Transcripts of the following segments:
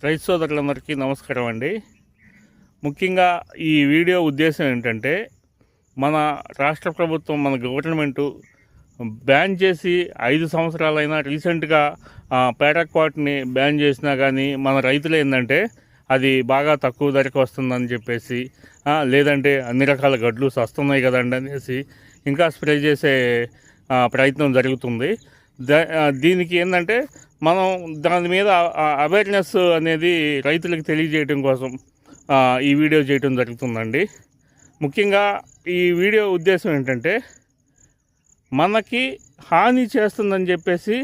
రైతు సోదరులందరికీ నమస్కారం అండి. ముఖ్యంగా ఈ వీడియో ఉద్దేశం ఏంటంటే, మన రాష్ట్ర ప్రభుత్వం, మన గవర్నమెంటు బ్యాన్ చేసి 5 సంవత్సరాలైనా రీసెంట్గా పారాక్వాట్ని బ్యాన్ చేసినా కానీ మన రైతులు ఏంటంటే అది బాగా తక్కువ ధరకు వస్తుందని చెప్పేసి, లేదంటే అన్ని రకాల గడ్లు వస్తున్నాయి కదండి అనేసి ఇంకా స్ప్రే చేసే ప్రయత్నం జరుగుతుంది. దీనికి ఏంటంటే మనం దాని మీద అవేర్నెస్ అనేది రైతులకు తెలియజేయడం కోసం ఈ వీడియో చేయడం జరుగుతుందండి. ముఖ్యంగా ఈ వీడియో ఉద్దేశం ఏంటంటే, మనకి హాని చేస్తుందని చెప్పేసి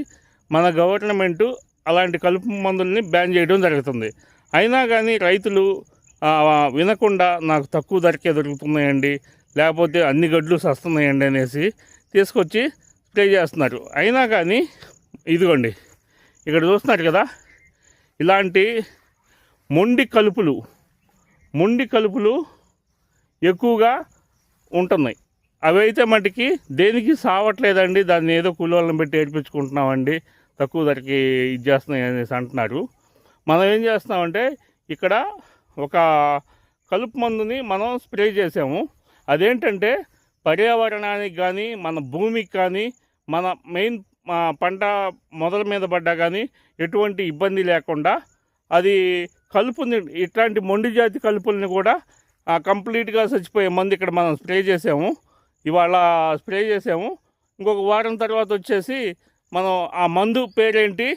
మన గవర్నమెంటు అలాంటి కలుపు మందుల్ని బ్యాన్ చేయడం జరుగుతుంది. అయినా కానీ రైతులు వినకుండా నాకు తక్కువ ధరకే దొరుకుతున్నాయండి, లేకపోతే అన్ని గడ్లు వస్తున్నాయండి అనేసి తీసుకొచ్చి స్ప్రే చేస్తున్నారు. అయినా కానీ ఇదిగోండి, ఇక్కడ చూస్తున్నారు కదా, ఇలాంటి మొండి కలుపులు ఎక్కువగా ఉంటున్నాయి. అవి అయితే మటుకి దేనికి సావట్లేదండి, దాన్ని ఏదో కూలీలను పెట్టి ఏడిపించుకుంటున్నామండి, తక్కువ ధరకి ఇది చేస్తున్నాయి అనేసి అంటున్నారు. మనం ఏం చేస్తున్నామంటే, ఇక్కడ ఒక కలుపు మందుని మనం స్ప్రే చేసాము. అదేంటంటే పర్యావరణానికి కానీ మన భూమికి కానీ మన మెయిన్ పంట మొదల మీద పడ్డా కానీ ఎటువంటి ఇబ్బంది లేకుండా అది కలుపుని, ఇట్లాంటి మొండి జాతి కలుపుల్ని కూడా కంప్లీట్గా చచ్చిపోయే మందు ఇక్కడ మనం స్ప్రే చేసాము. ఇవాళ స్ప్రే చేసాము. ఇంకొక వారం తర్వాత వచ్చేసి మనం ఆ మందు పేరేంటి,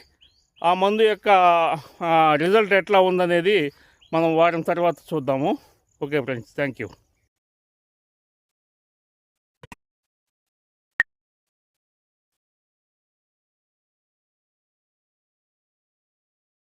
ఆ మందు యొక్క రిజల్ట్ ఎట్లా ఉందనేది మనం వారం తర్వాత చూద్దాము. Okay friends, thank you.